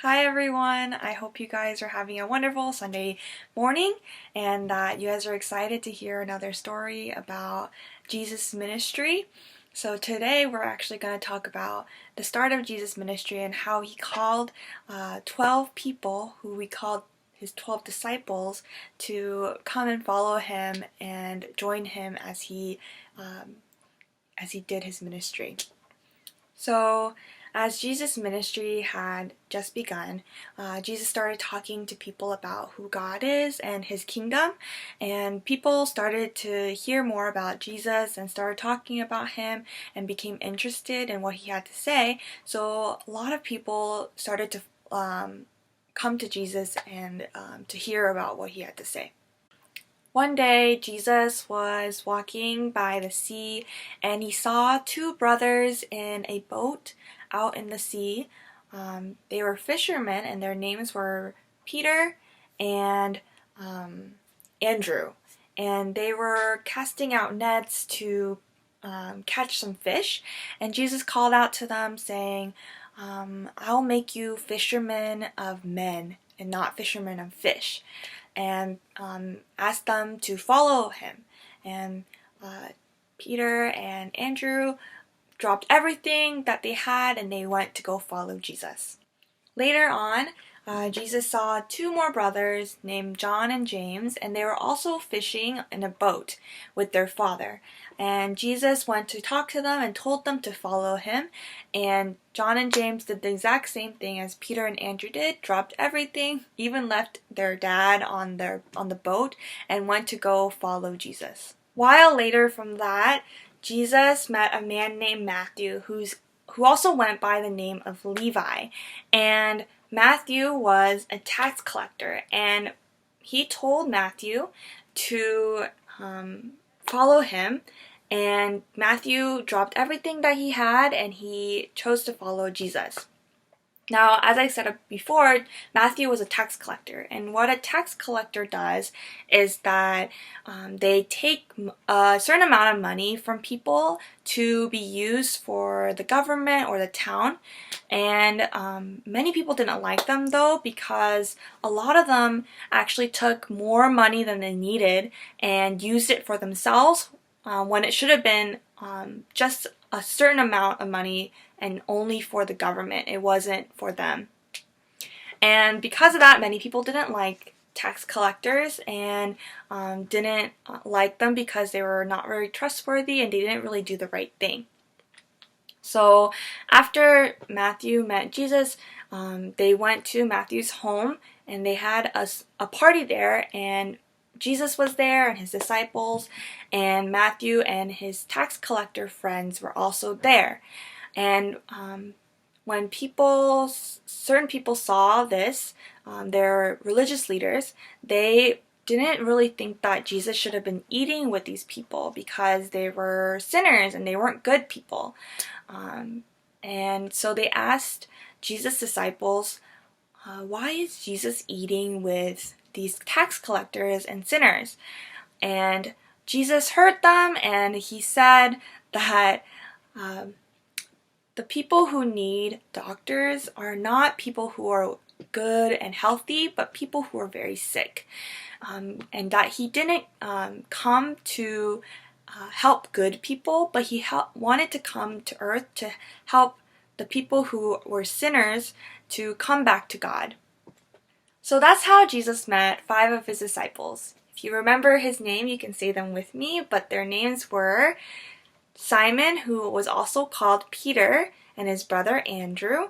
Hi everyone! I hope you guys are having a wonderful Sunday morning and that you guys are excited to hear another story about Jesus' ministry. So today we're actually going to talk about the start of Jesus' ministry and how he called 12 people who we called his 12 disciples to come and follow him and join him as he did his ministry. So, as Jesus' ministry had just begun, Jesus started talking to people about who God is and his kingdom, and people started to hear more about Jesus and started talking about him and became interested in what he had to say. So, a lot of people started to come to Jesus and to hear about what he had to say. One day, Jesus was walking by the sea and he saw two brothers in a boat out in the sea. They were fishermen and their names were Peter and Andrew. And they were casting out nets to catch some fish. And Jesus called out to them saying, I'll make you fishermen of men and not fishermen of fish. And asked them to follow him. And Peter and Andrew dropped everything that they had and they went to go follow Jesus. Later on, Jesus saw two more brothers named John and James, and they were also fishing in a boat with their father. And Jesus went to talk to them and told them to follow him. And John and James did the exact same thing as Peter and Andrew did, dropped everything, even left their dad on the boat, and went to go follow Jesus. While later from that, Jesus met a man named Matthew who also went by the name of Levi. And Matthew was a tax collector, and he told Matthew to follow him, and Matthew dropped everything that he had and he chose to follow Jesus. Now, as I said before, Matthew was a tax collector, and what a tax collector does is that they take a certain amount of money from people to be used for the government or the town, and many people didn't like them though, because a lot of them actually took more money than they needed and used it for themselves when it should have been just a certain amount of money and only for the government. It wasn't for them. And because of that, many people didn't like tax collectors and didn't like them because they were not very trustworthy and they didn't really do the right thing. So after Matthew met Jesus, they went to Matthew's home and they had a party there, and Jesus was there and his disciples, and Matthew and his tax collector friends were also there. And when certain people saw this, their religious leaders, they didn't really think that Jesus should have been eating with these people because they were sinners and they weren't good people. And so they asked Jesus' disciples, why is Jesus eating with these tax collectors and sinners? And Jesus heard them and he said that the people who need doctors are not people who are good and healthy, but people who are very sick. And that he didn't come to help good people, but he wanted to come to earth to help the people who were sinners to come back to God. So that's how Jesus met 5 of his disciples. If you remember his name, you can say them with me, but their names were Simon, who was also called Peter, and his brother Andrew,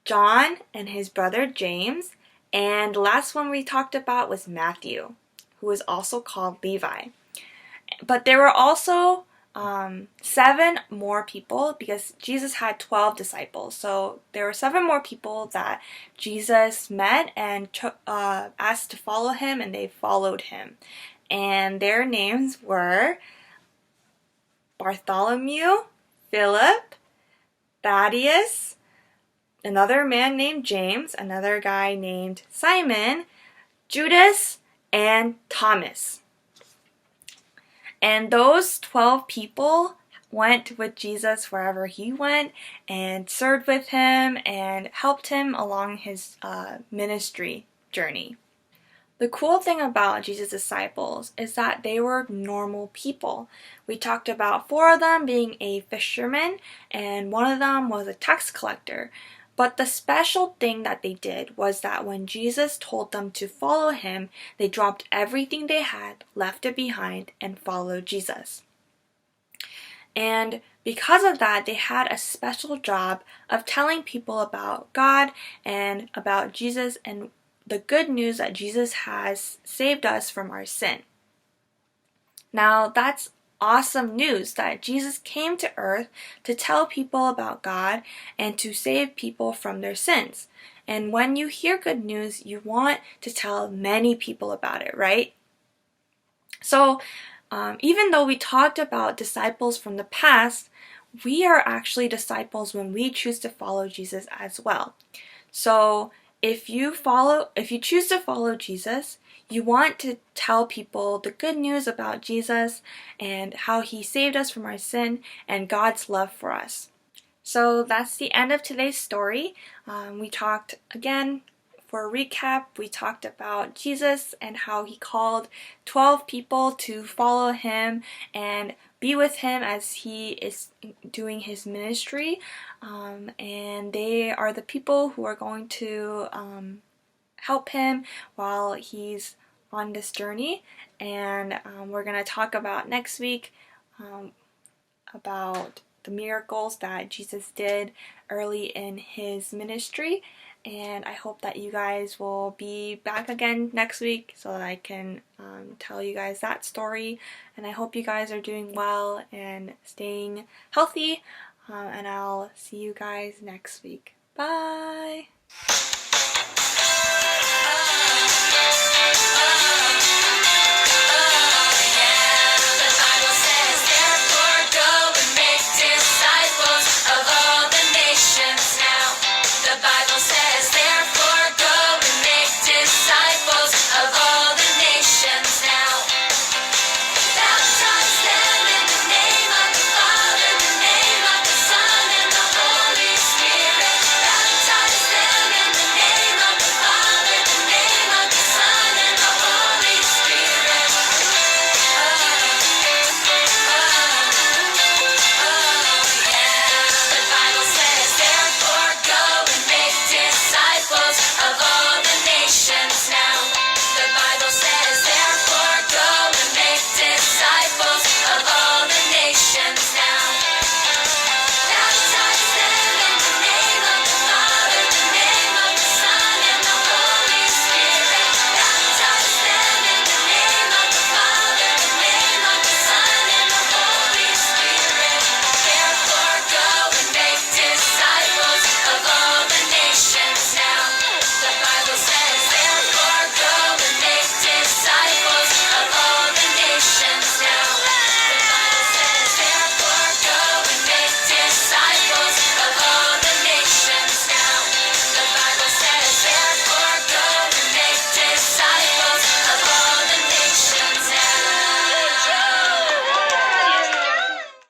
John and his brother James, and the last one we talked about was Matthew, who was also called Levi. But there were also 7 more people, because Jesus had 12 disciples. So there were 7 more people that Jesus met and asked to follow him, and they followed him. And their names were Bartholomew, Philip, Thaddeus, another man named James, another guy named Simon, Judas, and Thomas. And those 12 people went with Jesus wherever he went and served with him and helped him along his ministry journey. The cool thing about Jesus' disciples is that they were normal people. We talked about 4 of them being a fisherman, and 1 of them was a tax collector. But the special thing that they did was that when Jesus told them to follow him, they dropped everything they had, left it behind, and followed Jesus. And because of that, they had a special job of telling people about God and about Jesus and the good news that Jesus has saved us from our sin. Now, that's awesome news that Jesus came to earth to tell people about God and to save people from their sins. And when you hear good news, you want to tell many people about it, right? So, even though we talked about disciples from the past, we are actually disciples when we choose to follow Jesus as well. So, if you choose to follow Jesus, you want to tell people the good news about Jesus and how he saved us from our sin and God's love for us. So that's the end of today's story. We talked again, for a recap, we talked about Jesus and how he called 12 people to follow him and be with him as he is doing his ministry. And they are the people who are going to help him while he's on this journey. And we're going to talk about next week about the miracles that Jesus did early in his ministry. And I hope that you guys will be back again next week so that I can tell you guys that story. And I hope you guys are doing well and staying healthy. And I'll see you guys next week. Bye!